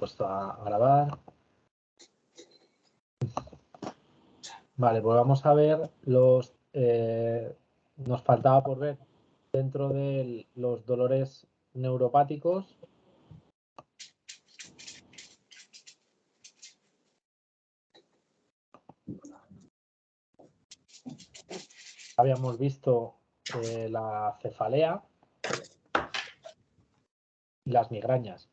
puesto a grabar. Vale, pues vamos a ver los... nos faltaba por ver dentro de los dolores neuropáticos. Habíamos visto la cefalea y las migrañas.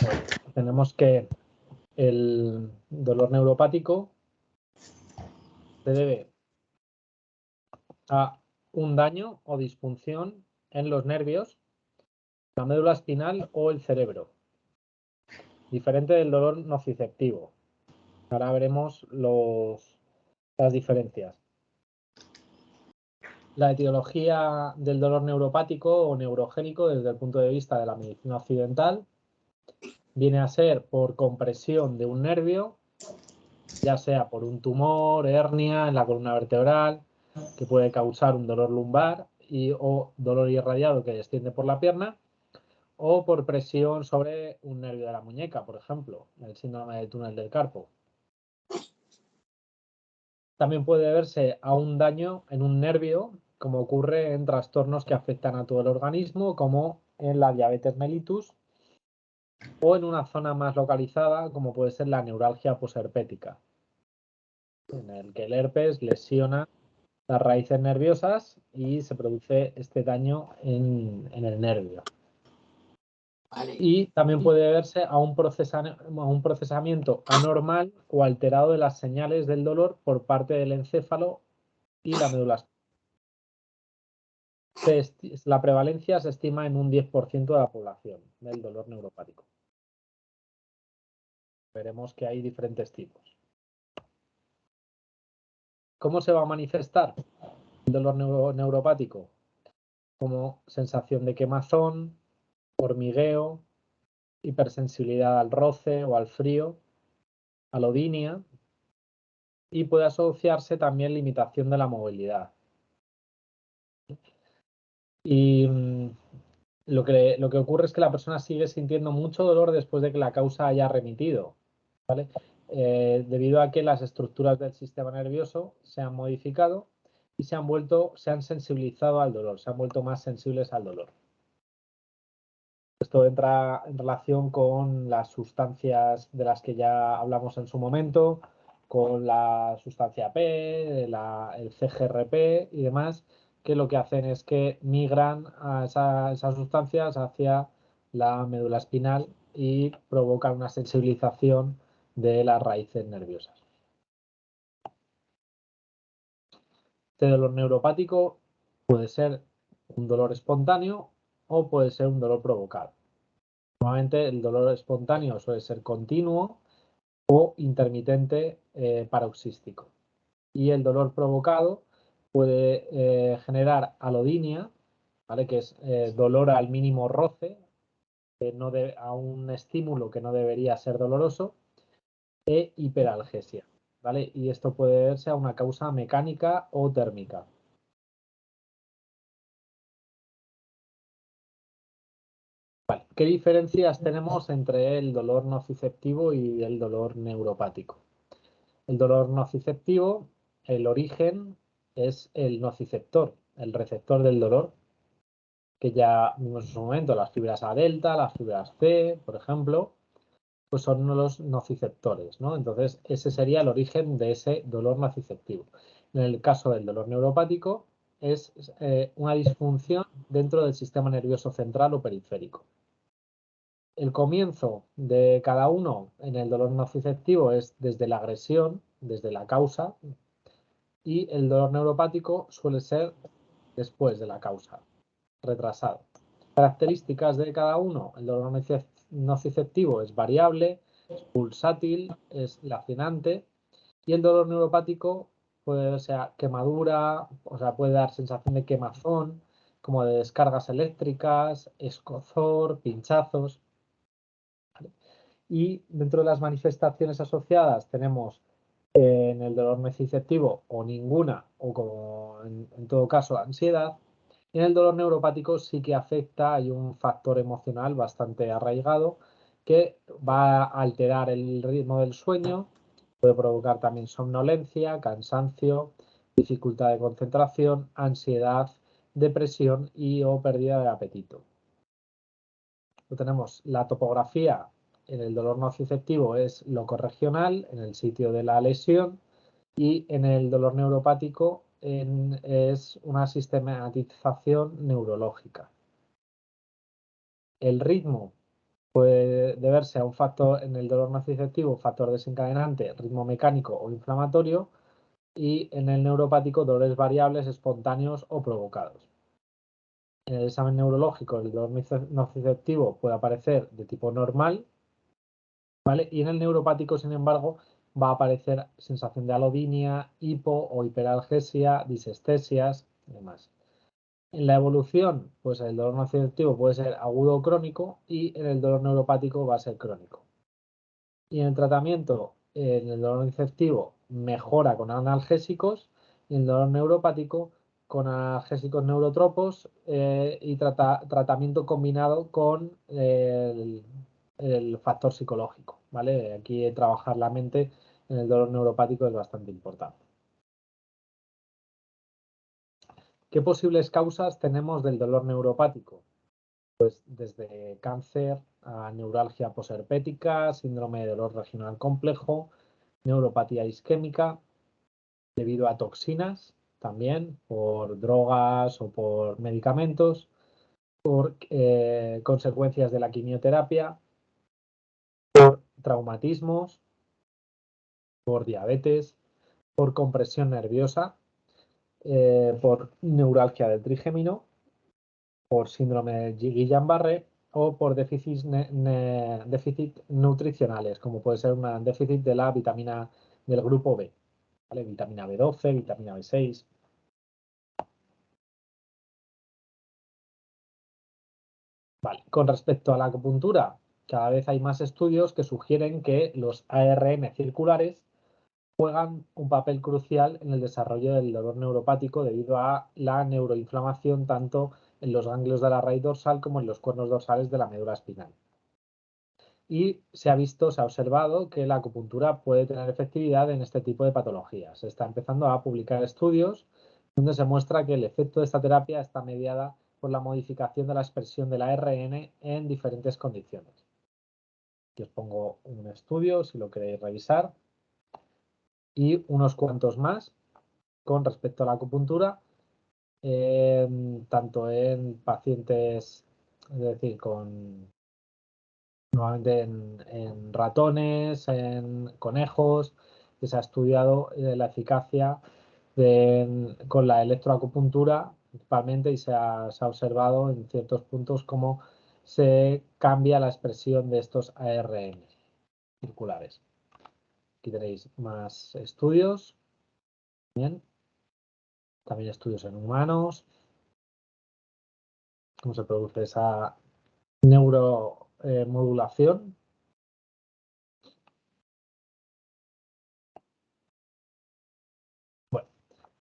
Bueno, tenemos que el dolor neuropático se debe a un daño o disfunción en los nervios, la médula espinal o el cerebro, diferente del dolor nociceptivo. Ahora veremos las diferencias. La etiología del dolor neuropático o neurogénico desde el punto de vista de la medicina occidental viene a ser por compresión de un nervio, ya sea por un tumor, hernia en la columna vertebral, que puede causar un dolor lumbar o dolor irradiado que desciende por la pierna, o por presión sobre un nervio de la muñeca, por ejemplo, el síndrome del túnel del carpo. También puede deberse a un daño en un nervio, como ocurre en trastornos que afectan a todo el organismo, como en la diabetes mellitus, o en una zona más localizada, como puede ser la neuralgia posherpética, en el que el herpes lesiona las raíces nerviosas y se produce este daño en el nervio. Vale. Y también puede deberse a un procesamiento anormal o alterado de las señales del dolor por parte del encéfalo y la médula. La prevalencia se estima en un 10% de la población del dolor neuropático. Veremos que hay diferentes tipos. ¿Cómo se va a manifestar el dolor neuropático? Como sensación de quemazón, hormigueo, hipersensibilidad al roce o al frío, alodinia, y puede asociarse también limitación de la movilidad. Y lo que ocurre es que la persona sigue sintiendo mucho dolor después de que la causa haya remitido, ¿vale? Debido a que las estructuras del sistema nervioso se han modificado y se han sensibilizado al dolor, se han vuelto más sensibles al dolor. Esto entra en relación con las sustancias de las que ya hablamos en su momento, con la sustancia P, el CGRP y demás, que lo que hacen es que migran a esas sustancias hacia la médula espinal y provocan una sensibilización de las raíces nerviosas. Este dolor neuropático puede ser un dolor espontáneo o puede ser un dolor provocado. Normalmente el dolor espontáneo suele ser continuo o intermitente paroxístico. Y el dolor provocado puede generar alodinia, ¿vale? Que es dolor al mínimo roce, a un estímulo que no debería ser doloroso, e hiperalgesia, ¿vale? Y esto puede deberse a una causa mecánica o térmica. Vale. ¿Qué diferencias tenemos entre el dolor nociceptivo y el dolor neuropático? El dolor nociceptivo, el origen es el nociceptor, el receptor del dolor, que ya vimos en su momento, las fibras A delta, las fibras C, por ejemplo, pues son los nociceptores, ¿no? Entonces, ese sería el origen de ese dolor nociceptivo. En el caso del dolor neuropático, es una disfunción dentro del sistema nervioso central o periférico. El comienzo de cada uno en el dolor nociceptivo es desde la agresión, desde la causa, y el dolor neuropático suele ser después de la causa, retrasado. Características de cada uno: el dolor nociceptivo es variable, es pulsátil, es lacinante, y el dolor neuropático puede ser quemadura, o sea, puede dar sensación de quemazón, como de descargas eléctricas, escozor, pinchazos. Y dentro de las manifestaciones asociadas tenemos En el dolor nociceptivo o ninguna, o como en todo caso ansiedad. En el dolor neuropático sí que afecta, hay un factor emocional bastante arraigado que va a alterar el ritmo del sueño, puede provocar también somnolencia, cansancio, dificultad de concentración, ansiedad, depresión y o pérdida de apetito. Tenemos la topografía en el dolor nociceptivo es locorregional, en el sitio de la lesión, y en el dolor neuropático es una sistematización neurológica. El ritmo puede deberse a un factor en el dolor nociceptivo, factor desencadenante, ritmo mecánico o inflamatorio, y en el neuropático dolores variables, espontáneos o provocados. En el examen neurológico el dolor nociceptivo puede aparecer de tipo normal, ¿vale? Y en el neuropático, sin embargo, va a aparecer sensación de alodinia, hipo o hiperalgesia, disestesias y demás. En la evolución, pues el dolor nociceptivo puede ser agudo o crónico y en el dolor neuropático va a ser crónico. Y en el tratamiento, en el dolor nociceptivo mejora con analgésicos y en el dolor neuropático con analgésicos neurotropos y tratamiento combinado con el factor psicológico, ¿vale? Aquí trabajar la mente en el dolor neuropático es bastante importante. ¿Qué posibles causas tenemos del dolor neuropático? Pues desde cáncer a neuralgia posherpética, síndrome de dolor regional complejo, neuropatía isquémica, debido a toxinas también, por drogas o por medicamentos, por consecuencias de la quimioterapia, por traumatismos, por diabetes, por compresión nerviosa, por neuralgia del trigémino, por síndrome de Guillain-Barré o por déficit nutricionales, como puede ser un déficit de la vitamina del grupo B, ¿vale? Vitamina B12, vitamina B6. Vale. Con respecto a la acupuntura, cada vez hay más estudios que sugieren que los ARN circulares juegan un papel crucial en el desarrollo del dolor neuropático debido a la neuroinflamación tanto en los ganglios de la raíz dorsal como en los cuernos dorsales de la médula espinal. Y se ha visto, se ha observado que la acupuntura puede tener efectividad en este tipo de patologías. Se está empezando a publicar estudios donde se muestra que el efecto de esta terapia está mediada por la modificación de la expresión del ARN en diferentes condiciones. Aquí os pongo un estudio si lo queréis revisar y unos cuantos más con respecto a la acupuntura, tanto en pacientes, es decir, nuevamente en ratones, en conejos, que se ha estudiado la eficacia con la electroacupuntura principalmente y se ha observado en ciertos puntos cómo se cambia la expresión de estos ARN circulares. Aquí tenéis más estudios. Bien. También estudios en humanos. Cómo se produce esa neuromodulación. Bueno,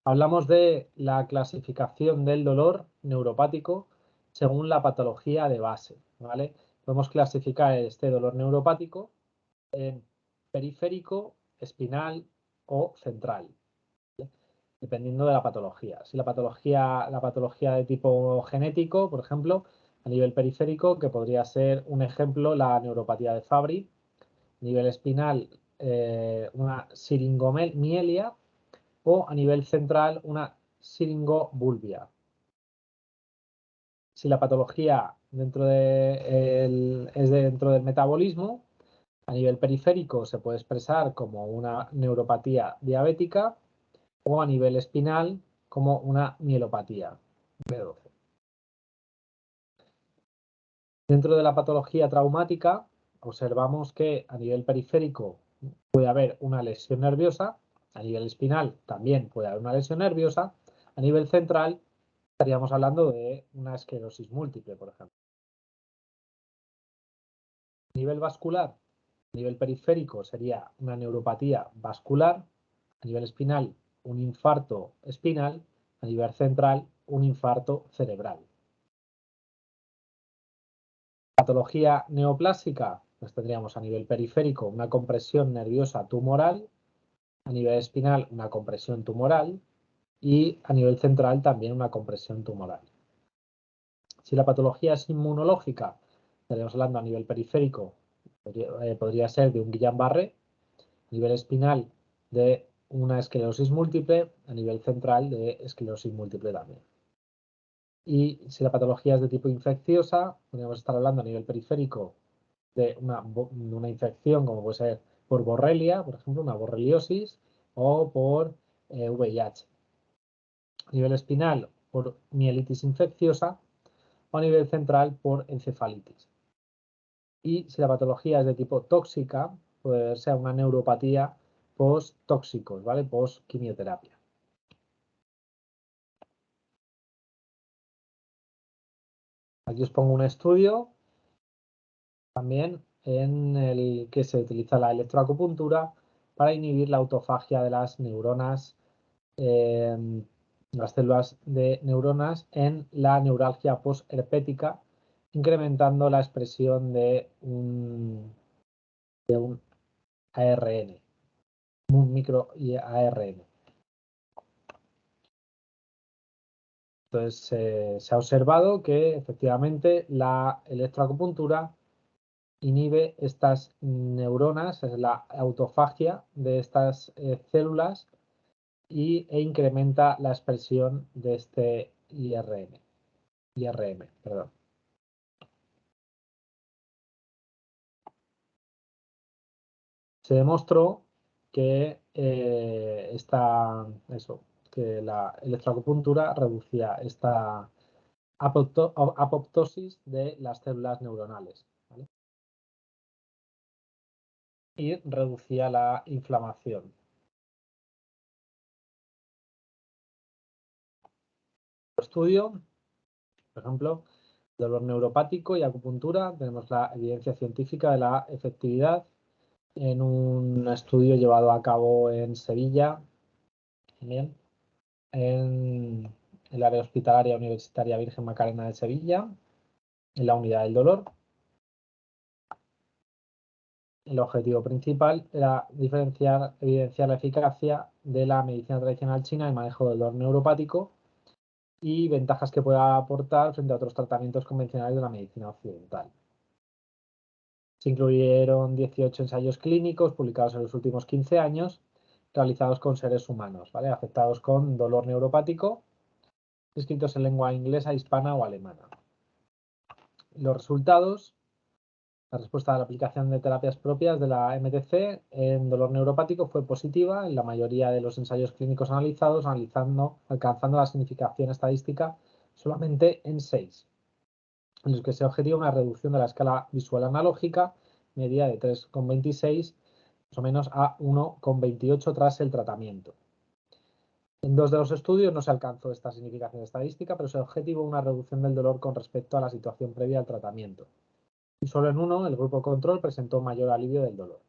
hablamos de la clasificación del dolor neuropático según la patología de base, ¿vale? Podemos clasificar este dolor neuropático en periférico, espinal o central, ¿vale? Dependiendo de la patología. Si la patología de tipo genético, por ejemplo, a nivel periférico, que podría ser un ejemplo la neuropatía de Fabry, a nivel espinal una siringomielia o a nivel central una siringobulbia. Si la patología es dentro del metabolismo, a nivel periférico se puede expresar como una neuropatía diabética o a nivel espinal como una mielopatía B12. Dentro de la patología traumática, observamos que a nivel periférico puede haber una lesión nerviosa, a nivel espinal también puede haber una lesión nerviosa, a nivel central estaríamos hablando de una esclerosis múltiple, por ejemplo. A nivel vascular, a nivel periférico sería una neuropatía vascular, a nivel espinal, un infarto espinal, a nivel central, un infarto cerebral. Patología neoplásica, pues tendríamos a nivel periférico una compresión nerviosa tumoral, a nivel espinal una compresión tumoral y a nivel central también una compresión tumoral. Si la patología es inmunológica, estaríamos hablando a nivel periférico, podría ser de un Guillain-Barré, a nivel espinal de una esclerosis múltiple, a nivel central de esclerosis múltiple también. Y si la patología es de tipo infecciosa, podríamos estar hablando a nivel periférico de una infección como puede ser por borrelia, por ejemplo, una borreliosis, o por VIH. A nivel espinal, por mielitis infecciosa, o a nivel central, por encefalitis. Y si la patología es de tipo tóxica, puede ser una neuropatía post-tóxicos, ¿vale? Post-quimioterapia. Aquí os pongo un estudio también en el que se utiliza la electroacupuntura para inhibir la autofagia de las neuronas, las células de neuronas en la neuralgia postherpética, incrementando la expresión de un ARN, un micro ARN. Entonces se ha observado que efectivamente la electroacupuntura inhibe estas neuronas, es la autofagia de estas células e incrementa la expresión de este IRM, perdón. Se demostró que que la electroacupuntura reducía esta apoptosis de las células neuronales, ¿vale? Y reducía la inflamación. Estudio, por ejemplo, dolor neuropático y acupuntura, tenemos la evidencia científica de la efectividad en un estudio llevado a cabo en Sevilla, también, en el área hospitalaria universitaria Virgen Macarena de Sevilla, en la unidad del dolor. El objetivo principal era evidenciar la eficacia de la medicina tradicional china en el manejo del dolor neuropático y ventajas que pueda aportar frente a otros tratamientos convencionales de la medicina occidental. Se incluyeron 18 ensayos clínicos publicados en los últimos 15 años, realizados con seres humanos, ¿vale? Afectados con dolor neuropático, escritos en lengua inglesa, hispana o alemana. Los resultados: la respuesta a la aplicación de terapias propias de la MTC en dolor neuropático fue positiva en la mayoría de los ensayos clínicos analizados, alcanzando la significación estadística solamente en 6, en los que se objetaba una reducción de la escala visual analógica media de 3,26 más o menos a 1,28 tras el tratamiento. En 2 de los estudios no se alcanzó esta significación estadística, pero se objetivó una reducción del dolor con respecto a la situación previa al tratamiento. Y solo en uno, el grupo control, presentó mayor alivio del dolor.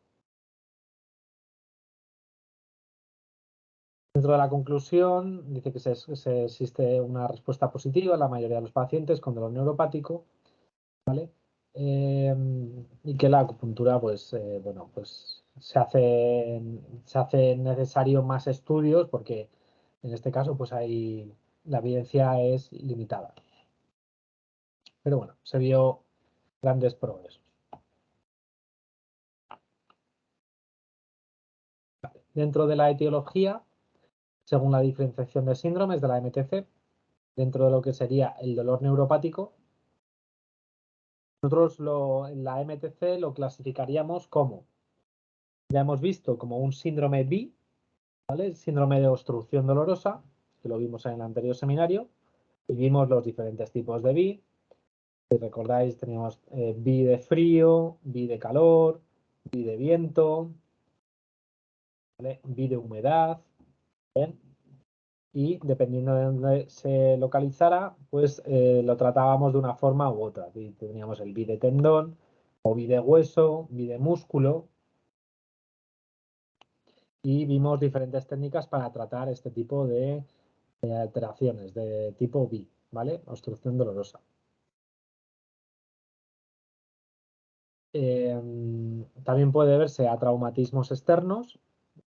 Dentro de la conclusión, dice que existe una respuesta positiva en la mayoría de los pacientes con dolor neuropático, ¿vale? Y que la acupuntura, pues se hace necesario más estudios porque en este caso, pues la evidencia es limitada. Pero bueno, se vio grandes progresos. Dentro de la etiología, según la diferenciación de síndromes de la MTC, dentro de lo que sería el dolor neuropático, nosotros en la MTC lo clasificaríamos como, ya hemos visto, como un síndrome BI, ¿vale? Síndrome de obstrucción dolorosa, que lo vimos en el anterior seminario, y vimos los diferentes tipos de BI. Si recordáis, teníamos BI de frío, BI de calor, BI de viento, ¿vale? BI de humedad, ¿bien? Y dependiendo de dónde se localizara, pues lo tratábamos de una forma u otra. Teníamos el BI de tendón, o BI de hueso, BI de músculo. y vimos diferentes técnicas para tratar este tipo de alteraciones de tipo B, ¿vale? Obstrucción dolorosa. También puede verse a traumatismos externos,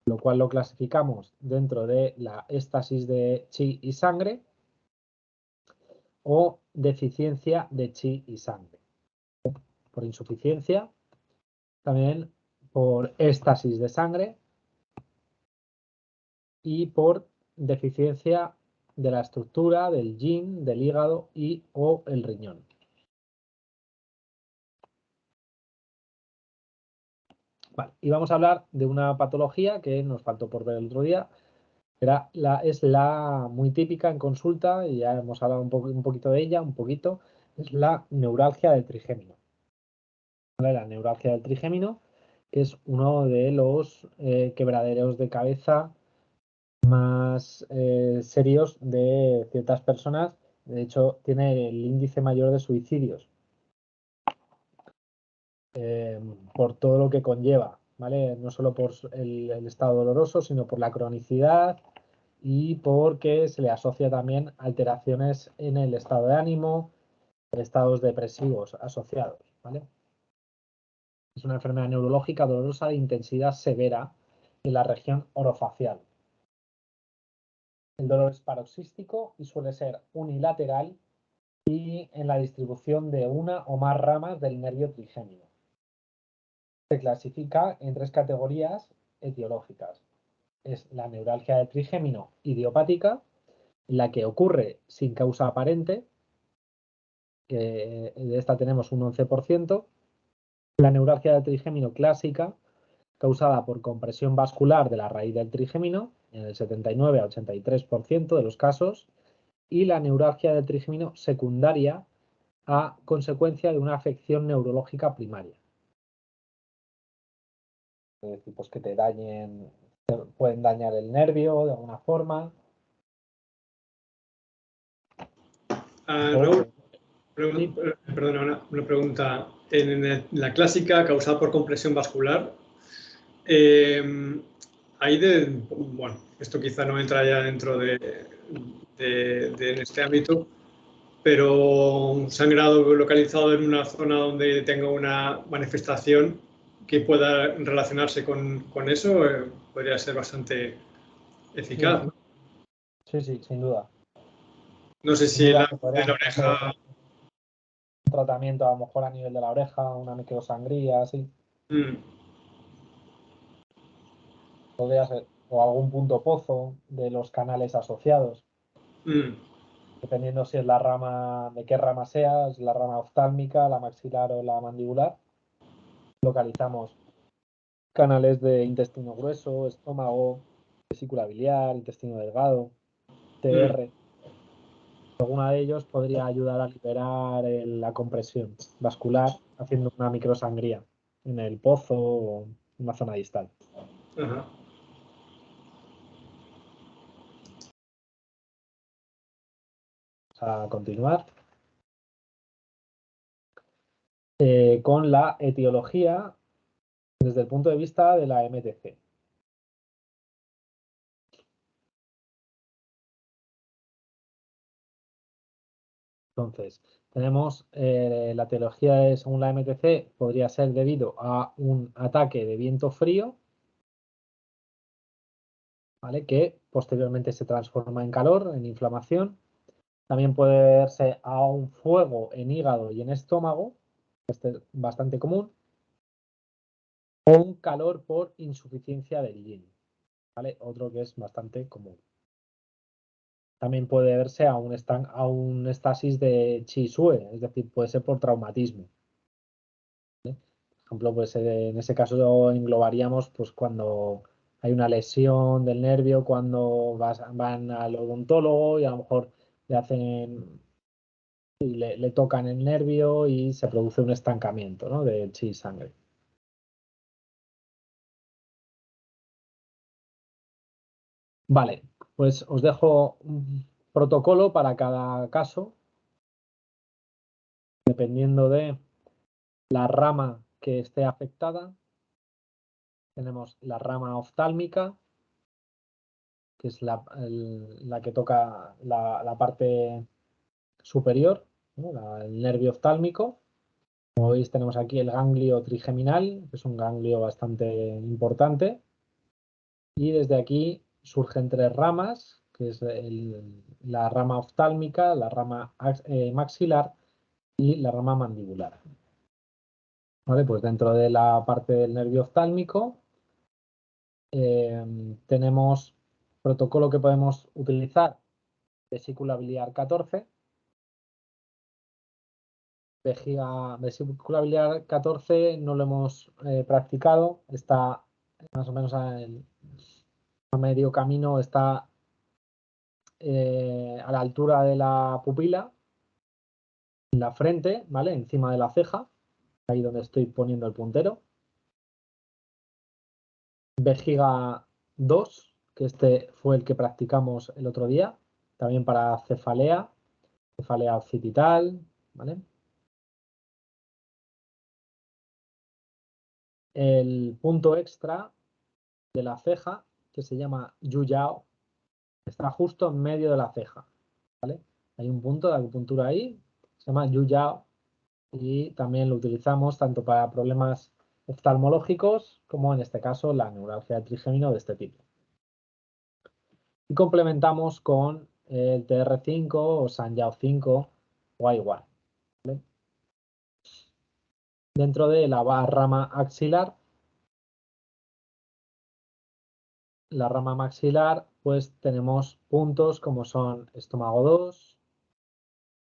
lo cual lo clasificamos dentro de la éstasis de chi y sangre o deficiencia de chi y sangre. Por insuficiencia, también por éstasis de sangre y por deficiencia de la estructura del yin, del hígado y o el riñón. Vale, y vamos a hablar de una patología que nos faltó por ver el otro día. Es la muy típica en consulta, y ya hemos hablado un poquito de ella, es la neuralgia del trigémino. ¿Vale? La neuralgia del trigémino, que es uno de los quebraderos de cabeza más serios de ciertas personas. De hecho, tiene el índice mayor de suicidios por todo lo que conlleva, ¿vale? No solo por el estado doloroso, sino por la cronicidad y porque se le asocia también alteraciones en el estado de ánimo, estados depresivos asociados, ¿vale? Es una enfermedad neurológica dolorosa de intensidad severa en la región orofacial. El dolor es paroxístico y suele ser unilateral y en la distribución de una o más ramas del nervio trigémino. Se clasifica en 3 categorías etiológicas. Es la neuralgia del trigémino idiopática, la que ocurre sin causa aparente, que de esta tenemos un 11%. La neuralgia del trigémino clásica, causada por compresión vascular de la raíz del trigémino, en el 79 a 83% de los casos, y la neuralgia del trigémino secundaria a consecuencia de una afección neurológica primaria. Es decir, pues que te dañen, pueden dañar el nervio de alguna forma. Raúl, perdona, una pregunta. En la clásica causada por compresión vascular, bueno, esto quizá no entra ya dentro de este ámbito, pero un sangrado localizado en una zona donde tenga una manifestación que pueda relacionarse con eso podría ser bastante eficaz. Sí, sí, sin duda. No sé si la oreja... Un tratamiento a lo mejor a nivel de la oreja, una microsangría, así. Podría ser, o algún punto pozo de los canales asociados. Dependiendo si es la rama, de qué rama sea, es la rama oftálmica, la maxilar o la mandibular. Localizamos canales de intestino grueso, estómago, vesícula biliar, intestino delgado, TR. Alguna de ellos podría ayudar a liberar la compresión vascular haciendo una microsangría en el pozo o en una zona distal. Ajá. Vamos a continuar con la etiología desde el punto de vista de la MTC. Entonces, tenemos la etiología según la MTC, podría ser debido a un ataque de viento frío, ¿vale? Que posteriormente se transforma en calor, en inflamación. También puede verse a un fuego en hígado y en estómago, este es bastante común, o un calor por insuficiencia del yin, ¿vale? Otro que es bastante común. También puede verse a un estasis de chi sue, es decir, puede ser por traumatismo. Por ejemplo, pues en ese caso englobaríamos pues cuando hay una lesión del nervio, cuando van al odontólogo y a lo mejor le hacen y le tocan el nervio y se produce un estancamiento, ¿no? De chi y sangre. Vale, pues os dejo un protocolo para cada caso, dependiendo de la rama que esté afectada. Tenemos la rama oftálmica, que es la que toca la parte superior, ¿no? El nervio oftálmico. Como veis, tenemos aquí el ganglio trigeminal, que es un ganglio bastante importante. Y desde aquí surgen tres ramas, que es la rama oftálmica, la rama maxilar y la rama mandibular. ¿Vale? Pues dentro de la parte del nervio oftálmico tenemos protocolo que podemos utilizar, vesícula biliar 14. Vesícula biliar 14 no lo hemos practicado, está más o menos a medio camino, está a la altura de la pupila, en la frente, ¿vale? Encima de la ceja, ahí donde estoy poniendo el puntero. Vejiga 2, que este fue el que practicamos el otro día, también para cefalea occipital, ¿vale? El punto extra de la ceja, que se llama Yuyao, está justo en medio de la ceja, ¿vale? Hay un punto de acupuntura ahí, se llama Yuyao, y también lo utilizamos tanto para problemas oftalmológicos como en este caso la neuralgia trigémino de este tipo. Y complementamos con el TR5 o Sanyao 5 o igual. ¿Vale? Dentro de la rama axilar, la rama maxilar, pues tenemos puntos como son estómago 2,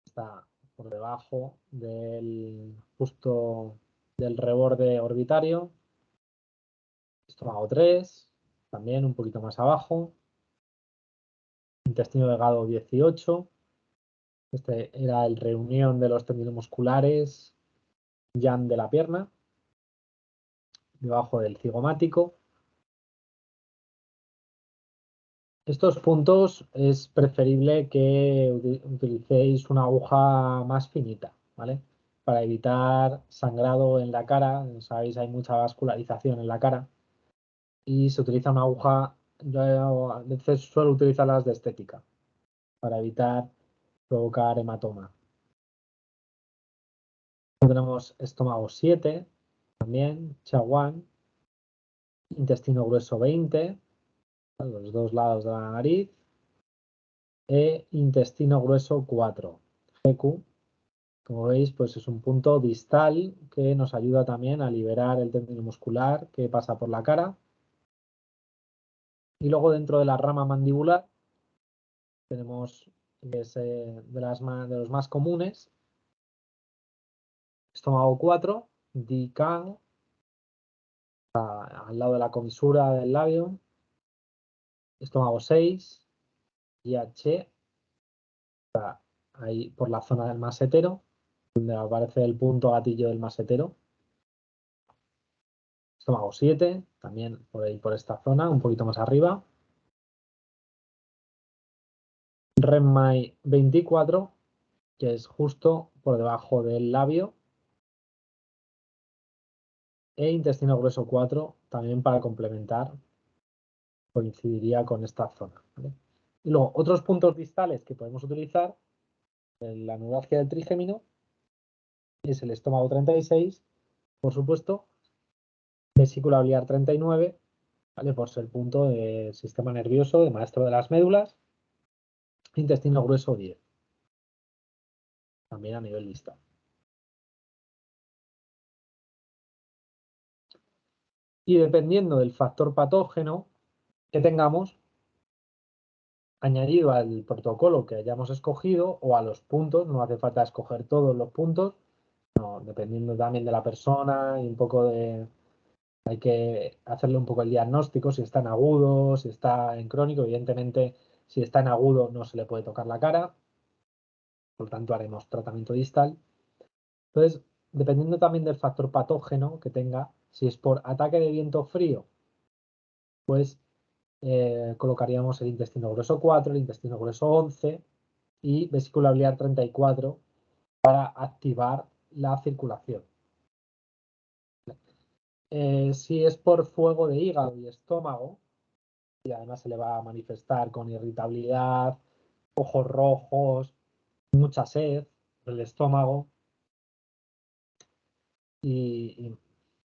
está por debajo del justo del reborde orbitario, estómago 3, también un poquito más abajo, intestino delgado 18, este era el reunión de los tendinos musculares, yang de la pierna, debajo del cigomático. Estos puntos es preferible que utilicéis una aguja más finita, ¿vale? Para evitar sangrado en la cara. Sabéis, hay mucha vascularización en la cara y se utiliza una aguja, yo a veces suelo utilizarlas de estética para evitar provocar hematoma. Tenemos estómago 7, también, chaguán, intestino grueso 20, a los dos lados de la nariz, e intestino grueso 4, GQ. Como veis, pues es un punto distal que nos ayuda también a liberar el tendino muscular que pasa por la cara. Y luego dentro de la rama mandibular tenemos que es, de los más comunes, estómago 4, Di Kang, al lado de la comisura del labio, estómago 6, Yache, ahí por la zona del masetero, donde aparece el punto gatillo del masetero. Estómago 7, también por ahí por esta zona, un poquito más arriba. Renmai 24, que es justo por debajo del labio. E intestino grueso 4, también para complementar, coincidiría con esta zona, ¿vale? Y luego, otros puntos distales que podemos utilizar en la neuralgia del trigémino es el estómago 36, por supuesto, vesícula biliar 39, ¿vale? Por ser punto del sistema nervioso, de maestro de las médulas, intestino grueso 10, también a nivel distal. Y dependiendo del factor patógeno que tengamos, añadido al protocolo que hayamos escogido o a los puntos, no hace falta escoger todos los puntos, no, dependiendo también de la persona y un poco de... Hay que hacerle un poco el diagnóstico, si está en agudo, si está en crónico. Evidentemente, si está en agudo no se le puede tocar la cara, por lo tanto haremos tratamiento distal. Entonces, dependiendo también del factor patógeno que tenga, si es por ataque de viento frío, pues colocaríamos el intestino grueso 4, el intestino grueso 11 y vesícula biliar 34 para activar la circulación. Si es por fuego de hígado y estómago, y además se le va a manifestar con irritabilidad, ojos rojos, mucha sed, el estómago y,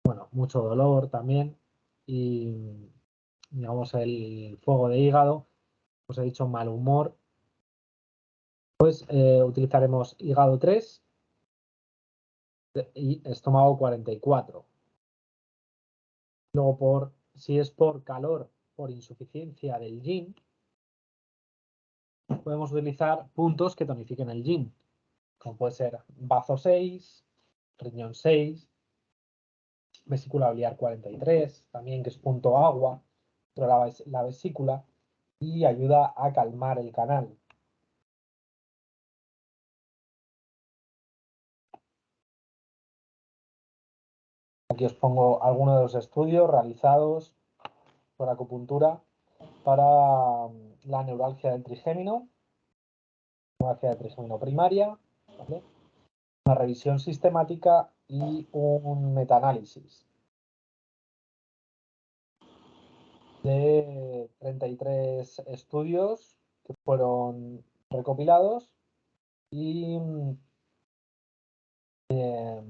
bueno, mucho dolor también y digamos el fuego de hígado, os he dicho mal humor, pues utilizaremos hígado 3 y estómago 44. Luego, si es por calor, por insuficiencia del yin, podemos utilizar puntos que tonifiquen el yin, como puede ser bazo 6, riñón 6, vesícula biliar 43, también que es punto agua, controla la vesícula y ayuda a calmar el canal. Aquí os pongo algunos de los estudios realizados por acupuntura para la neuralgia del trigémino, neuralgia del trigémino primaria, ¿vale? Una revisión sistemática y un metaanálisis de 33 estudios que fueron recopilados y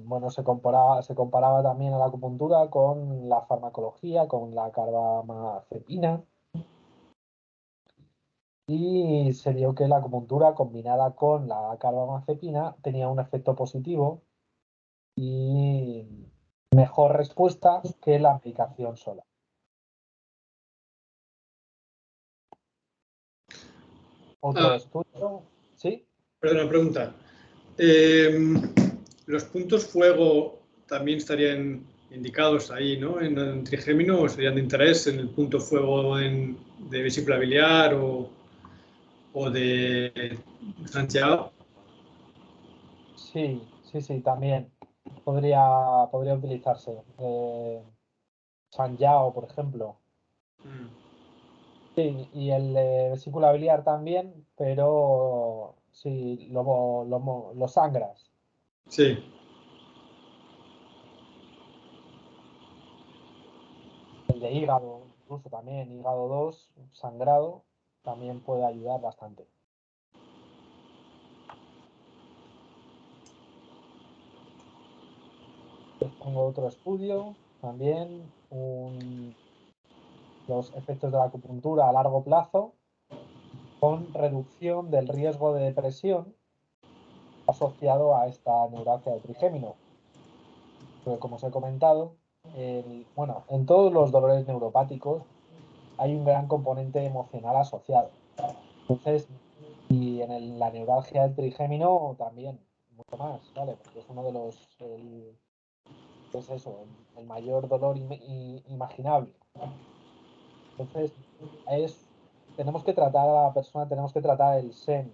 bueno, se comparaba también a la acupuntura con la farmacología, con la carbamazepina y se vio que la acupuntura combinada con la carbamazepina tenía un efecto positivo y mejor respuesta que la medicación sola. Otro estudio, ¿sí? Perdona, pregunta. ¿Los puntos fuego también estarían indicados ahí, ¿no? En el trigémino, o serían de interés en el punto fuego de vesícula biliar o de Santiago? Sí, también podría utilizarse. Sanyao, por ejemplo. Sí, y el de vesícula biliar también, pero sí, lo sangras. Sí. El de hígado, incluso también, hígado 2 sangrado, también puede ayudar bastante. Les pongo otro estudio, también los efectos de la acupuntura a largo plazo con reducción del riesgo de depresión asociado a esta neuralgia del trigémino. Porque como os he comentado, bueno, en todos los dolores neuropáticos hay un gran componente emocional asociado. Entonces, y en la neuralgia del trigémino también, mucho más, ¿vale? Porque es uno de los, es eso, el mayor dolor imaginable. Entonces, tenemos que tratar a la persona, tenemos que tratar el sen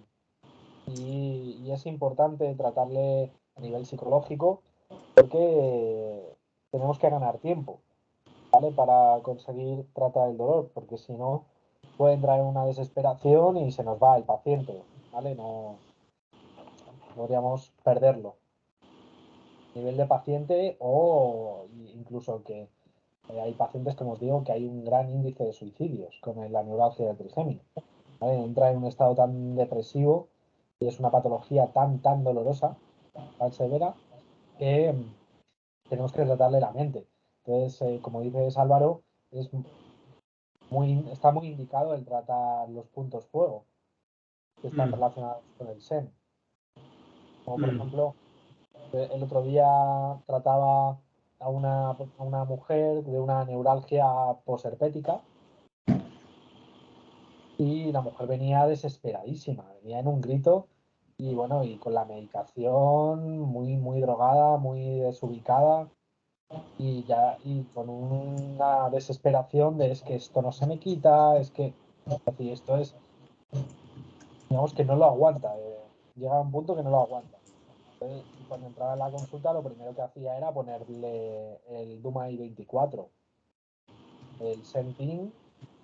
y es importante tratarle a nivel psicológico porque tenemos que ganar tiempo, ¿vale? Para conseguir tratar el dolor, porque si no puede entrar en una desesperación y se nos va el paciente, ¿vale? No podríamos perderlo a nivel de paciente o incluso que hay pacientes que nos digo que hay un gran índice de suicidios con la neuralgia del trigémino, ¿vale? Entra en un estado tan depresivo y es una patología tan dolorosa, tan severa, que tenemos que tratarle la mente. Entonces, como dices Álvaro, está muy indicado el tratar los puntos fuego que están relacionados con el sen. Como por ejemplo, el otro día trataba a una mujer de una neuralgia posherpética y la mujer venía desesperadísima, venía en un grito y bueno, y con la medicación muy drogada, muy desubicada y con una desesperación de es que esto no se me quita, es decir, esto es, digamos que no lo aguanta, llega a un punto que no lo aguanta. Entonces, cuando entraba en la consulta, lo primero que hacía era ponerle el Dumai 24, el Sentin,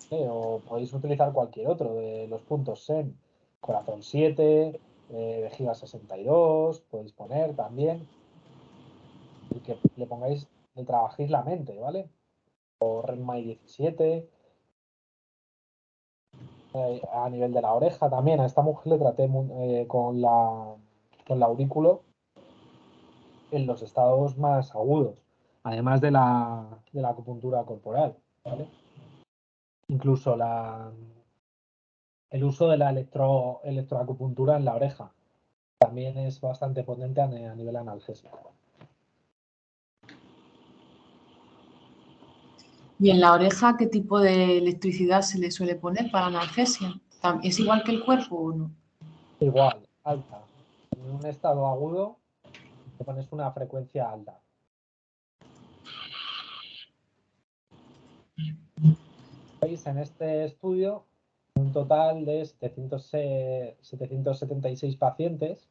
o podéis utilizar cualquier otro de los puntos Sen, Corazón 7, Vejiga 62, podéis poner también, el que le pongáis, le trabajéis la mente, ¿vale? O Renmai 17, a nivel de la oreja también. A esta mujer le traté con la aurículo en los estados más agudos, además de la acupuntura corporal, ¿vale? Incluso el uso de la electroacupuntura en la oreja también es bastante potente a nivel analgésico. ¿Y en la oreja qué tipo de electricidad se le suele poner para analgesia? ¿Es igual que el cuerpo o no? Igual, alta. En un estado agudo te pones una frecuencia alta. Veis en este estudio un total de 776 pacientes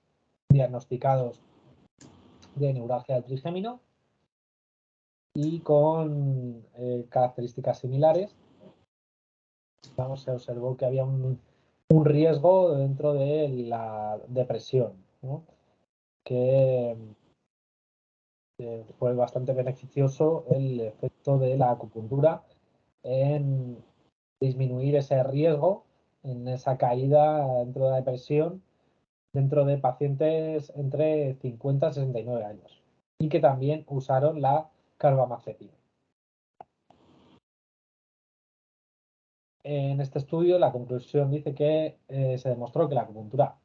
diagnosticados de neuralgia del trigémino y con características similares. Vamos, se observó que había un riesgo dentro de la depresión, ¿no? Que fue bastante beneficioso el efecto de la acupuntura en disminuir ese riesgo, en esa caída dentro de la depresión, dentro de pacientes entre 50 y 69 años, y que también usaron la carbamazepina. En este estudio, la conclusión dice que se demostró que la acupuntura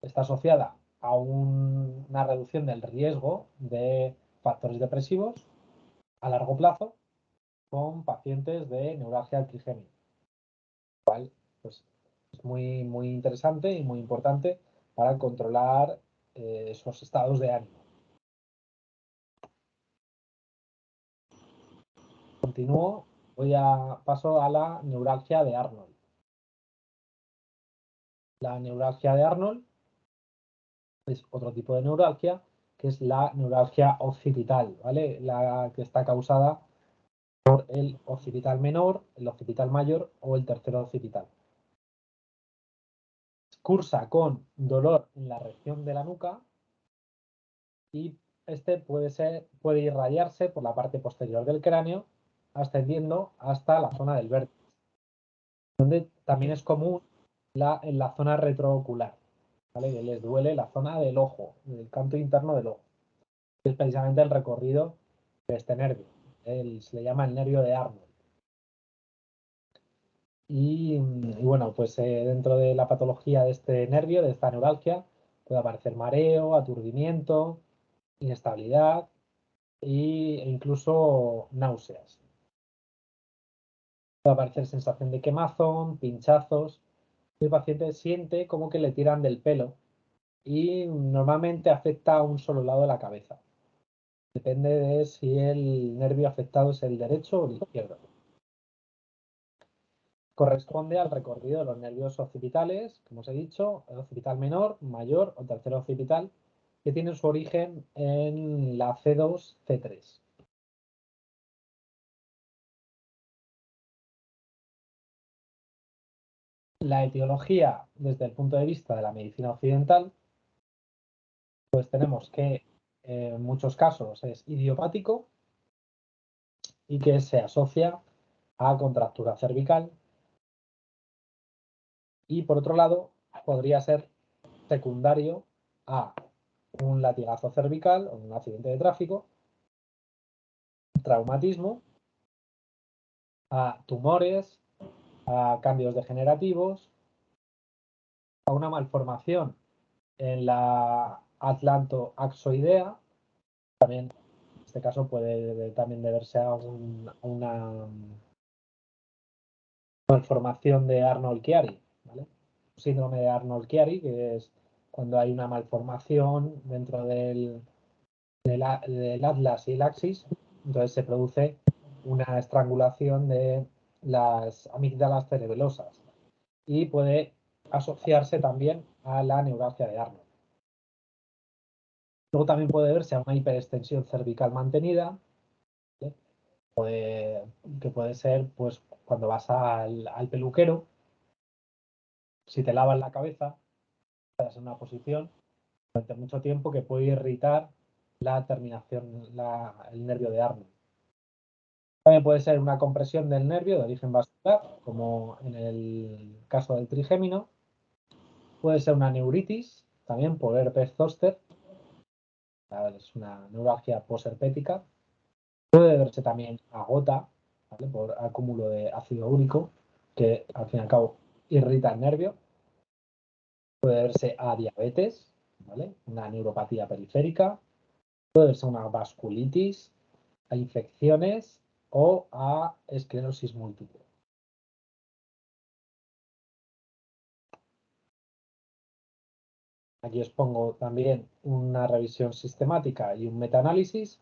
está asociada a una reducción del riesgo de factores depresivos a largo plazo con pacientes de neuralgia del trigémino. Cual, pues, es muy, muy interesante y muy importante para controlar esos estados de ánimo. Continúo, paso a la neuralgia de Arnold. La neuralgia de Arnold es otro tipo de neuralgia, que es la neuralgia occipital, ¿vale? La que está causada por el occipital menor, el occipital mayor o el tercer occipital. Cursa con dolor en la región de la nuca y este puede irradiarse por la parte posterior del cráneo, ascendiendo hasta la zona del vértice, donde también es común en la zona retroocular, ¿vale? Que les duele la zona del ojo, el canto interno del ojo, que es precisamente el recorrido de este nervio. Se le llama el nervio de Arnold. Y bueno, pues dentro de la patología de este nervio, de esta neuralgia, puede aparecer mareo, aturdimiento, inestabilidad e incluso náuseas. Puede aparecer sensación de quemazón, pinchazos, y el paciente siente como que le tiran del pelo y normalmente afecta a un solo lado de la cabeza. Depende de si el nervio afectado es el derecho o el izquierdo. Corresponde al recorrido de los nervios occipitales, como os he dicho, el occipital menor, mayor o tercer occipital, que tienen su origen en la C2, C3. La etiología, desde el punto de vista de la medicina occidental, pues tenemos que en muchos casos es idiopático y que se asocia a contractura cervical. Y por otro lado, podría ser secundario a un latigazo cervical o un accidente de tráfico, traumatismo, a tumores, a cambios degenerativos, a una malformación en la atlantoaxoidea. También en este caso puede también deberse a una malformación de Arnold-Chiari, ¿vale? Síndrome de Arnold-Chiari, que es cuando hay una malformación dentro del atlas y el axis, entonces se produce una estrangulación de las amígdalas cerebelosas y puede asociarse también a la neuralgia de Arnold. Luego también puede verse a una hiperextensión cervical mantenida, ¿vale? Que puede ser pues cuando vas al peluquero, si te lavas la cabeza, estás en una posición durante mucho tiempo que puede irritar la terminación, el nervio de Arnold. También puede ser una compresión del nervio de origen vascular, como en el caso del trigémino. Puede ser una neuritis, también por herpes zóster. Es una neuralgia posherpética. Puede deberse también a gota, ¿vale? Por acúmulo de ácido úrico, que al fin y al cabo irrita el nervio. Puede deberse a diabetes, ¿vale? Una neuropatía periférica. Puede deberse a una vasculitis, a infecciones o a esclerosis múltiple. Aquí os pongo también una revisión sistemática y un metaanálisis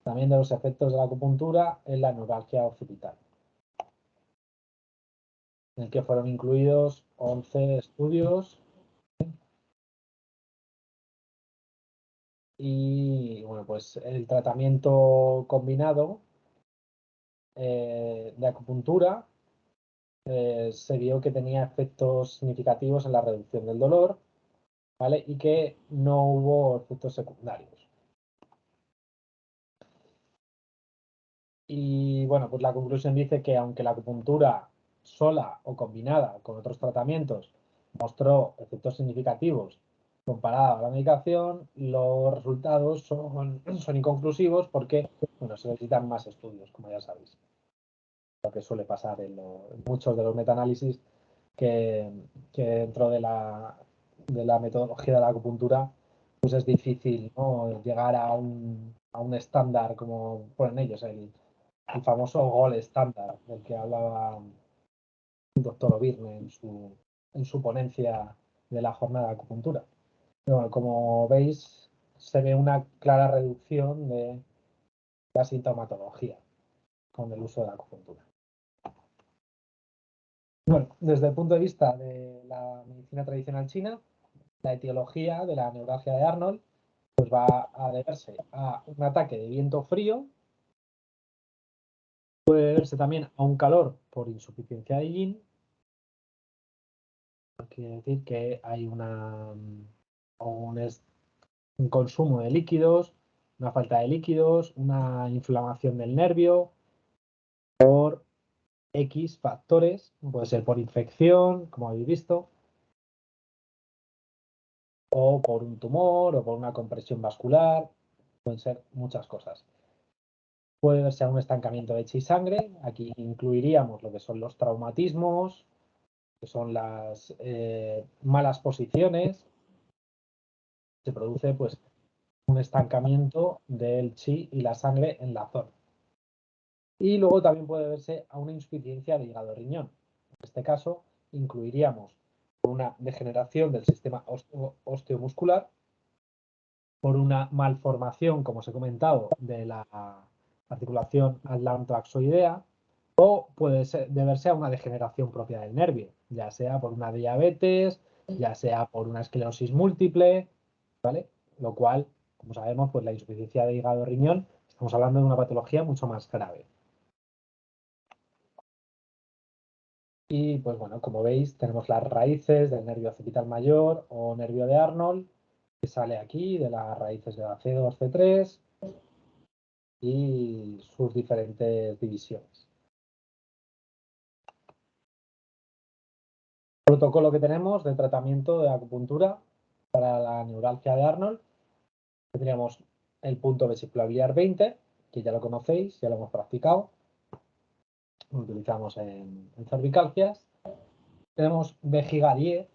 también de los efectos de la acupuntura en la neuralgia occipital, en el que fueron incluidos 11 estudios y bueno, pues el tratamiento combinado de acupuntura se vio que tenía efectos significativos en la reducción del dolor, ¿vale? Y que no hubo efectos secundarios. Y bueno, pues la conclusión dice que aunque la acupuntura sola o combinada con otros tratamientos mostró efectos significativos comparada a la medicación, los resultados son inconclusivos porque bueno, se necesitan más estudios, como ya sabéis. Lo que suele pasar en muchos de los metaanálisis que dentro de la metodología de la acupuntura pues es difícil, ¿no? Llegar a un estándar como ponen ellos, el famoso gol estándar del que hablaba el doctor O'Byrne en su ponencia de la jornada de acupuntura. Pero bueno, como veis, se ve una clara reducción de la sintomatología con el uso de la acupuntura. Bueno, desde el punto de vista de la medicina tradicional china, la etiología de la neuralgia de Arnold pues va a deberse a un ataque de viento frío, puede deberse también a un calor por insuficiencia de yin. Quiere decir que hay un consumo de líquidos, una falta de líquidos, una inflamación del nervio por X factores, puede ser por infección, como habéis visto, o por un tumor, o por una compresión vascular, pueden ser muchas cosas. Puede verse a un estancamiento de chi sangre, aquí incluiríamos lo que son los traumatismos, que son las malas posiciones, se produce pues un estancamiento del chi y la sangre en la zona. Y luego también puede verse a una insuficiencia de hígado-riñón. En este caso, incluiríamos una degeneración del sistema osteomuscular, por una malformación, como os he comentado, de la articulación atlantoaxoidea, o puede deberse a una degeneración propia del nervio, ya sea por una diabetes, ya sea por una esclerosis múltiple, ¿vale? Lo cual, como sabemos, pues la insuficiencia de hígado-riñón, estamos hablando de una patología mucho más grave. Y pues bueno, como veis, tenemos las raíces del nervio occipital mayor o nervio de Arnold, que sale aquí de las raíces de la C2, C3 y sus diferentes divisiones. El protocolo que tenemos de tratamiento de acupuntura para la neuralgia de Arnold, tendríamos el punto vesicular 20, que ya lo conocéis, ya lo hemos practicado, lo utilizamos en cervicalgias. Tenemos vejiga 10,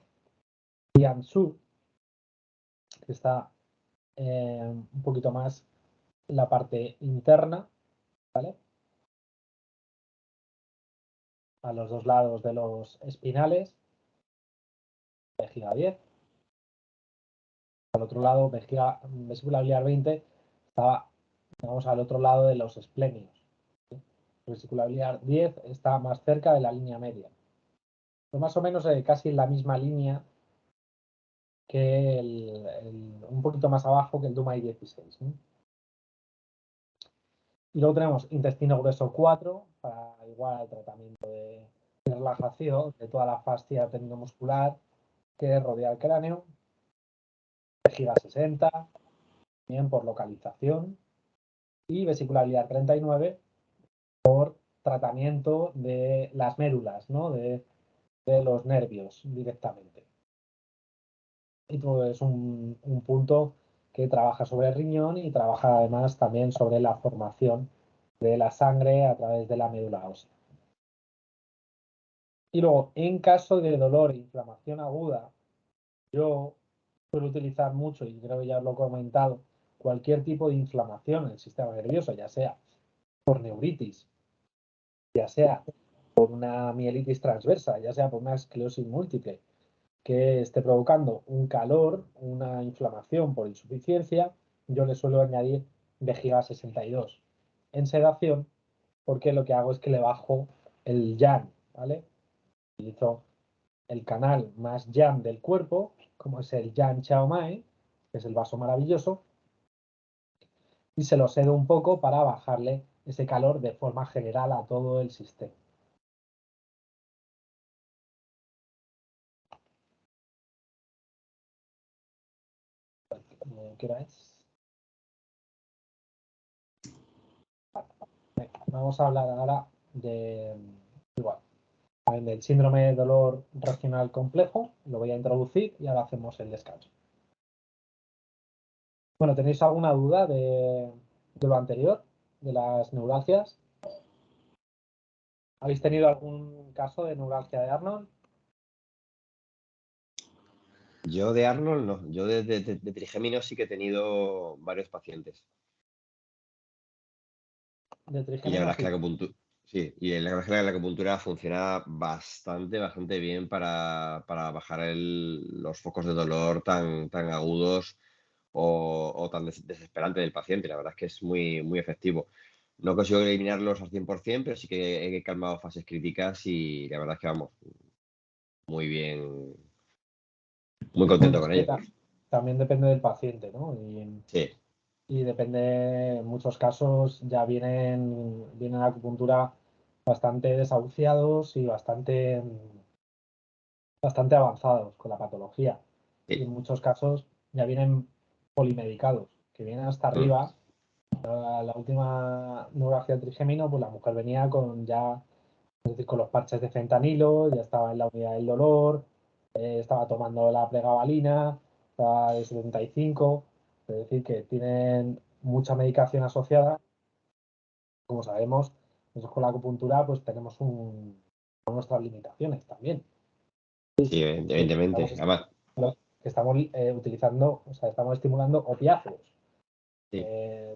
Jian Shu, que está un poquito más en la parte interna, ¿vale? A los dos lados de los espinales, vejiga 10. Al otro lado, vesícula biliar 20, estaba, digamos, al otro lado de los esplenios. ¿Sí? Vesícula biliar 10 está más cerca de la línea media. Pues más o menos casi en la misma línea que un poquito más abajo que el Dumai 16. ¿Sí? Y luego tenemos intestino grueso 4, para igual el tratamiento de relajación de toda la fascia tendinomuscular que rodea el cráneo. Vejiga 60, también por localización. Y vesícula biliar 39, tratamiento de las médulas, ¿no? De los nervios directamente. Y todo es un punto que trabaja sobre el riñón y trabaja además también sobre la formación de la sangre a través de la médula ósea. Y luego, en caso de dolor e inflamación aguda, yo suelo utilizar mucho, y creo que ya os lo he comentado, cualquier tipo de inflamación en el sistema nervioso, ya sea por neuritis, ya sea por una mielitis transversa, ya sea por una esclerosis múltiple, que esté provocando un calor, una inflamación por insuficiencia, yo le suelo añadir vejiga 62 en sedación, porque lo que hago es que le bajo el yang, ¿vale? Utilizo el canal más yang del cuerpo, como es el yang Chao Mai, que es el vaso maravilloso, y se lo sedo un poco para bajarle ese calor de forma general a todo el sistema. ¿Qué hora es? Vamos a hablar ahora de igual, del síndrome de dolor regional complejo. Lo voy a introducir y ahora hacemos el descanso. Bueno, ¿tenéis alguna duda de lo anterior, de las neuralgias? ¿Habéis tenido algún caso de neuralgia de Arnold? Yo de Arnold no, yo de trigémino sí que he tenido varios pacientes. De Y la trigémino, verdad es que sí. la acupuntura, sí, y la verdad es que la acupuntura funciona bastante bien para bajar los focos de dolor tan agudos o tan desesperantes del paciente. La verdad es que es muy efectivo. No consigo eliminarlos al 100%, pero sí que he calmado fases críticas y la verdad es que vamos, muy bien, muy contento con ello. También depende del paciente, ¿no? Sí. Y depende, en muchos casos ya vienen a la acupuntura bastante desahuciados y bastante avanzados con la patología. Y en Sí. muchos casos ya vienen polimedicados, que vienen hasta arriba. La última neuralgia trigémino, pues la mujer venía con ya, es decir, con los parches de fentanilo, ya estaba en la unidad del dolor, estaba tomando la pregabalina, estaba de 75, es decir, que tienen mucha medicación asociada. Como sabemos, nosotros con la acupuntura pues tenemos nuestras limitaciones también. Sí, evidentemente. Además, Que estamos utilizando, o sea, estamos estimulando opiáceos. sí.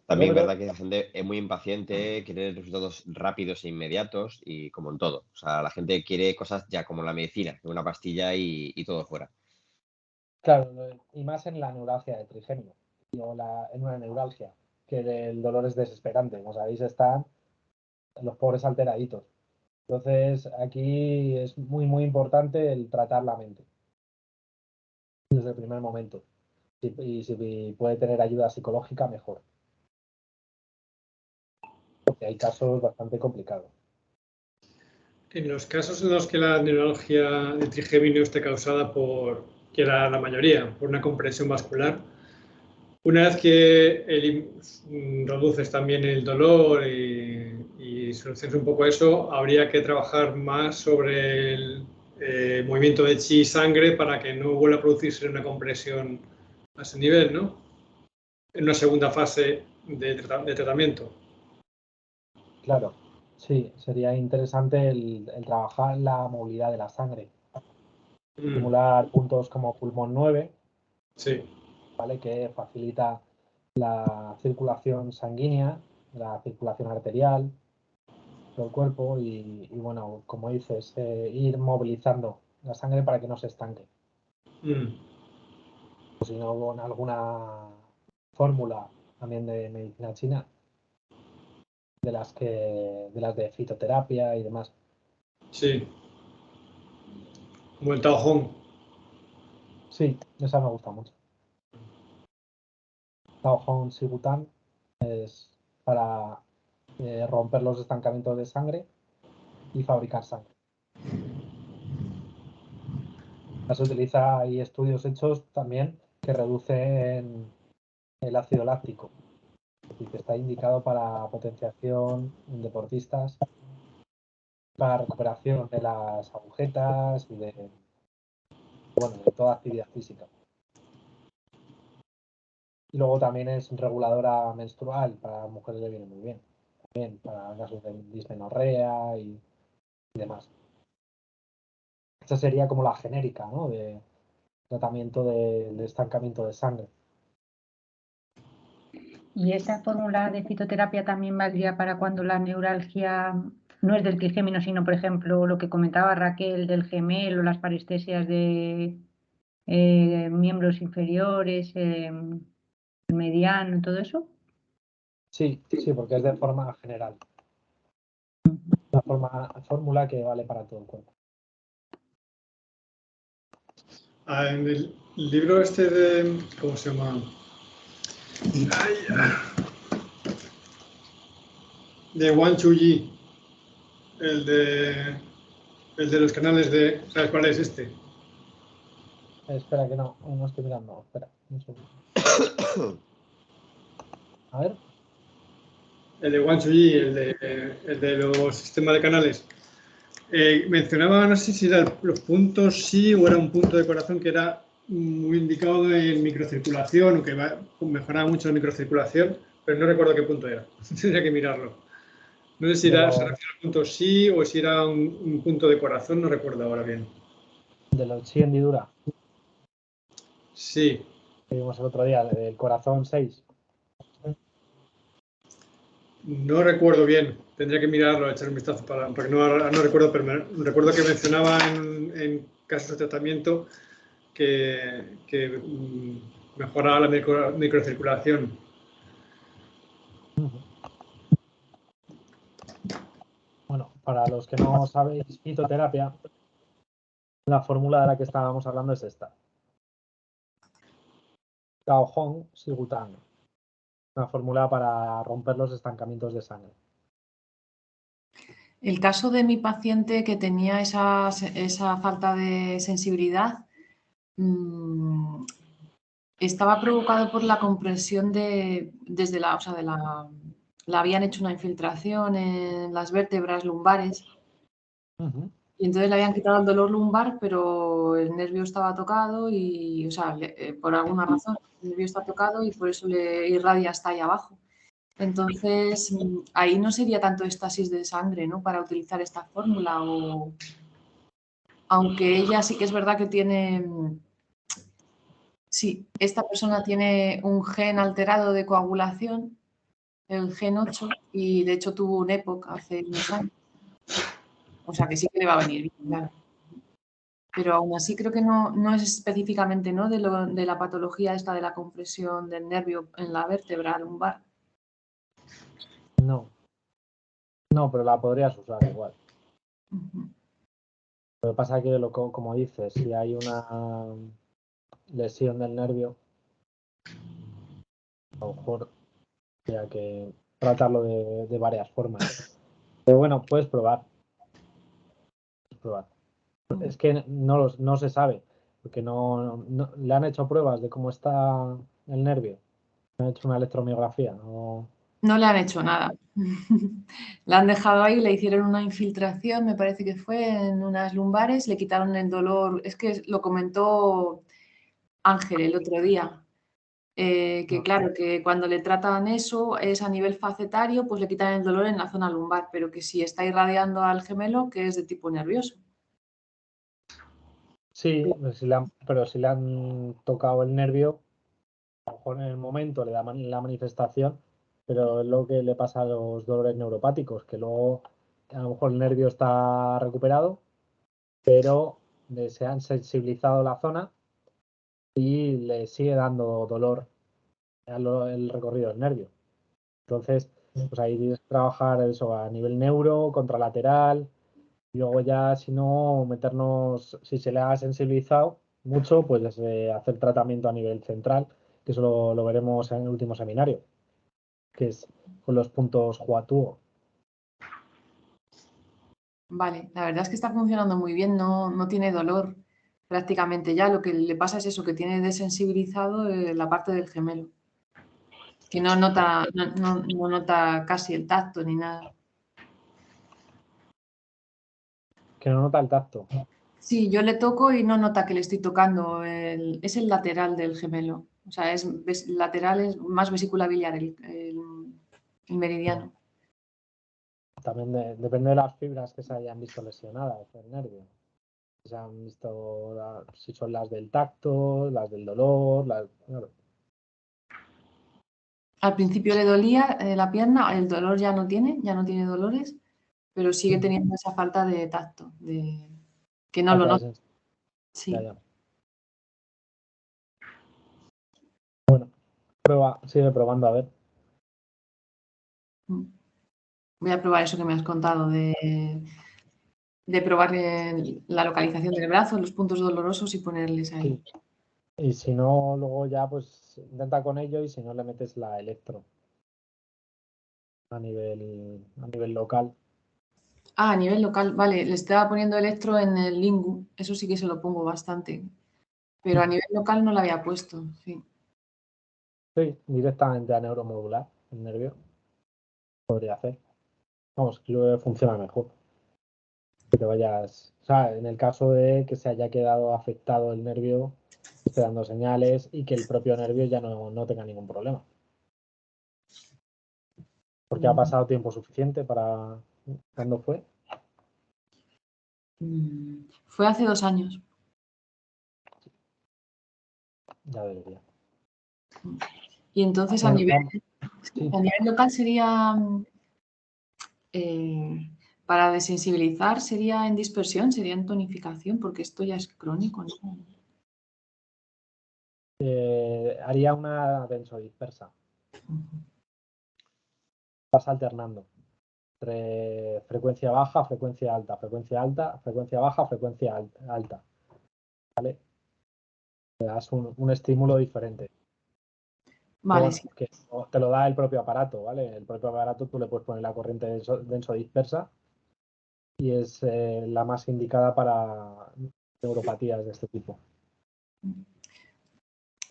También es Cerebro, verdad que la gente es muy impaciente, quiere resultados rápidos e inmediatos y como en todo. O sea, la gente quiere cosas ya como la medicina, una pastilla y todo fuera. claro, y más en la neuralgia de trigémino, o en una neuralgia, que el dolor es desesperante. Como sabéis, están los pobres alteraditos. Entonces, aquí es muy importante el tratar la mente desde el primer momento. Y si puede tener ayuda psicológica, mejor. Porque hay casos bastante complicados. En los casos en los que la neuralgia de trigémino esté causada por, que era la mayoría, por una compresión vascular, una vez que reduces también el dolor y solucionas un poco eso, habría que trabajar más sobre el movimiento de chi y sangre para que no vuelva a producirse una compresión a ese nivel, ¿no? En una segunda fase de tratamiento. Claro, sí, sería interesante el trabajar la movilidad de la sangre. Estimular puntos como pulmón 9, Sí. ¿vale? Que facilita la circulación sanguínea, la circulación arterial, todo el cuerpo y bueno, como dices, ir movilizando la sangre para que no se estanque. O si no, con alguna fórmula también de medicina china, de las de fitoterapia y demás. Sí. Como el Tao Hong. Sí, esa me gusta mucho. Tao Hong Sibutan es para romper los estancamientos de sangre y fabricar sangre. Se utiliza, hay estudios hechos también que reducen el ácido láctico. decir, que está indicado para potenciación en deportistas, para recuperación de las agujetas y de toda actividad física. Y luego también es reguladora menstrual, para mujeres le viene muy bien. También para casos de dismenorrea y demás. Esta sería como la genérica, ¿no? De tratamiento de estancamiento de sangre. ¿Y esa fórmula de fitoterapia también valdría para cuando la neuralgia no es del trigémino, sino, por ejemplo, lo que comentaba Raquel del gemelo, las parestesias de miembros inferiores, mediano, todo eso? Sí, porque es de forma general. Una fórmula que vale para todo el cuerpo. En el libro este de, ¿cómo se llama? De Wang Chuyi, el de los canales de, ¿sabes cuál es este? Espera que no estoy mirando. Espera, un segundo. A ver. El de Wang Chuyi, el de los sistemas de canales. Mencionaba, no sé si eran los puntos sí o era un punto de corazón que era muy indicado en microcirculación o que mejoraba mucho la microcirculación, pero no recuerdo qué punto era. Tendría que mirarlo. No sé si se refiere al punto sí o si era un punto de corazón, no recuerdo ahora bien. De los chi hendidura. Sí. Que vimos el otro día, del corazón 6. No recuerdo bien, tendría que mirarlo, echar un vistazo porque no recuerdo, pero recuerdo que mencionaba en casos de tratamiento que mejoraba la microcirculación. Bueno, para los que no sabéis fitoterapia, la fórmula de la que estábamos hablando es esta. Cao-Hong Sigutang. Una fórmula para romper los estancamientos de sangre. El caso de mi paciente que tenía esa falta de sensibilidad estaba provocado por la compresión desde le habían hecho una infiltración en las vértebras lumbares. Y entonces le habían quitado el dolor lumbar, pero el nervio estaba tocado y, o sea, por alguna razón, el nervio está tocado y por eso le irradia hasta ahí abajo. Entonces, ahí no sería tanto éxtasis de sangre, ¿no? Para utilizar esta fórmula aunque ella sí que es verdad que tiene... Sí, esta persona tiene un gen alterado de coagulación, el gen 8, y de hecho tuvo un EPOC hace unos años. O sea que sí que le va a venir bien, claro. Pero aún así creo que no es específicamente, ¿no? de la patología esta de la compresión del nervio en la vértebra lumbar. No, pero la podrías usar igual. Lo que pasa es que, como dices, si hay una lesión del nervio, a lo mejor habría que tratarlo de varias formas. Pero bueno, puedes probar. Es que no se sabe, porque no le han hecho pruebas de cómo está el nervio. Le han hecho una electromiografía. No le han hecho nada. La han dejado ahí, le hicieron una infiltración, me parece que fue en unas lumbares, le quitaron el dolor. Es que lo comentó Ángel el otro día, que claro, que cuando le tratan eso es a nivel facetario, pues le quitan el dolor en la zona lumbar, pero que si está irradiando al gemelo, que es de tipo nervioso. Sí, pero si le han tocado el nervio, a lo mejor en el momento le da la manifestación, pero es lo que le pasa a los dolores neuropáticos, que luego a lo mejor el nervio está recuperado, pero se han sensibilizado la zona y le sigue dando dolor el recorrido del nervio. Entonces, pues ahí tienes que trabajar eso a nivel neuro, contralateral, y luego ya si no meternos, si se le ha sensibilizado mucho, pues hacer tratamiento a nivel central, que eso lo veremos en el último seminario, que es con los puntos Huatuo. Vale, la verdad es que está funcionando muy bien, no tiene dolor prácticamente ya. Lo que le pasa es eso, que tiene desensibilizado la parte del gemelo. Que no nota casi el tacto ni nada. Que no nota el tacto. Sí, yo le toco y no nota que le estoy tocando. Es el lateral del gemelo. O sea, lateral es más vesícula biliar el meridiano. También depende de las fibras que se hayan visto lesionadas del nervio. Se han visto si son las del tacto, las del dolor, claro. Al principio le dolía la pierna, el dolor ya no tiene dolores, pero sigue teniendo esa falta de tacto, que no lo nota. Sí. Ya. Bueno, sigue probando a ver. Voy a probar eso que me has contado de probar la localización del brazo, los puntos dolorosos y ponerles ahí. Sí. Y si no, luego ya pues intenta con ello y si no le metes la electro a nivel local. Ah, a nivel local, vale, le estaba poniendo electro en el lingu, eso sí que se lo pongo bastante, pero a nivel local no lo había puesto, sí. Sí, directamente a neuromodular, el nervio. Podría hacer. Vamos, creo que funciona mejor. Que te vayas, o sea, en el caso de que se haya quedado afectado el nervio, esté dando señales y que el propio nervio ya no tenga ningún problema. Porque ha pasado tiempo suficiente para... ¿Cuándo fue? Fue hace 2 años. Ya debería. Y entonces Bueno, a nivel local sería, para desensibilizar, sería en dispersión, sería en tonificación, porque esto ya es crónico, ¿no? Haría una benzodispersa. Vas alternando entre frecuencia baja, frecuencia alta, frecuencia alta, frecuencia baja, frecuencia alta. ¿Vale? Te das un estímulo diferente. Vale, Bueno, sí. que te lo da el propio aparato, ¿vale? El propio aparato tú le puedes poner la corriente densodispersa y es la más indicada para neuropatías de este tipo.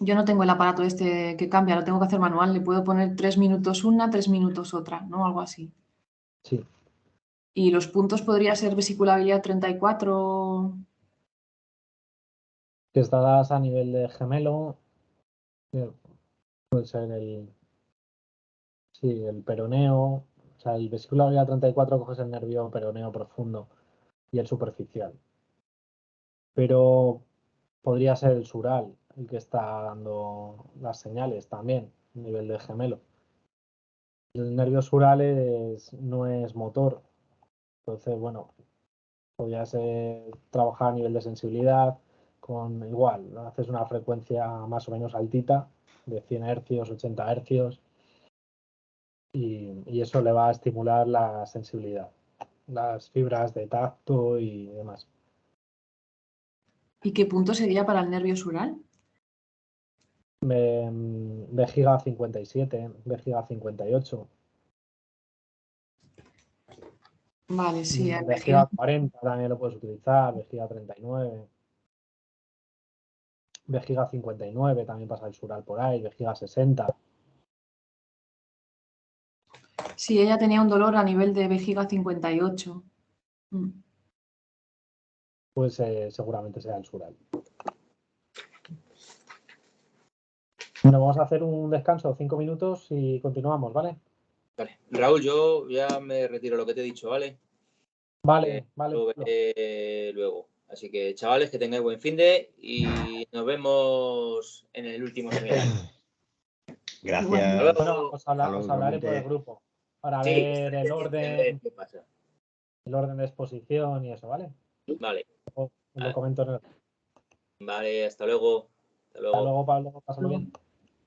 Yo no tengo el aparato este que cambia, lo tengo que hacer manual. Le puedo poner 3 minutos una, 3 minutos otra, ¿no? Algo así. Sí. Y los puntos podría ser vesícula biliar 34. Que estadas a nivel de gemelo, puede ser el peroneo, o sea, el vesícula biliar 34 coges el nervio peroneo profundo y el superficial. Pero podría ser el sural el que está dando las señales también, a nivel de gemelo. El nervio sural no es motor, entonces, bueno, podría ser trabajar a nivel de sensibilidad con igual, ¿no? Haces una frecuencia más o menos altita, de 100 hercios, 80 hercios, y eso le va a estimular la sensibilidad, las fibras de tacto y demás. ¿Y qué punto sería para el nervio sural? Vejiga 57, vejiga 58. Vale, sí. Vejiga 40 también lo puedes utilizar, vejiga 39. Vejiga 59 también pasa el sural por ahí, vejiga 60. Sí, ella tenía un dolor a nivel de vejiga 58. Pues seguramente sea el sural. Bueno, vamos a hacer un descanso, 5 minutos y continuamos, ¿vale? Vale. Raúl, yo ya me retiro lo que te he dicho, ¿vale? Vale. Lo veré luego. Así que, chavales, que tengáis buen finde y nos vemos en el último seminario. Gracias. Bueno, os hablaré por el grupo para ver el orden, ¿Qué pasa? el orden de exposición y eso, ¿vale? Vale. Os lo comento en el... Vale, hasta luego. Hasta luego, Pablo. Pásalo bien.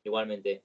Igualmente.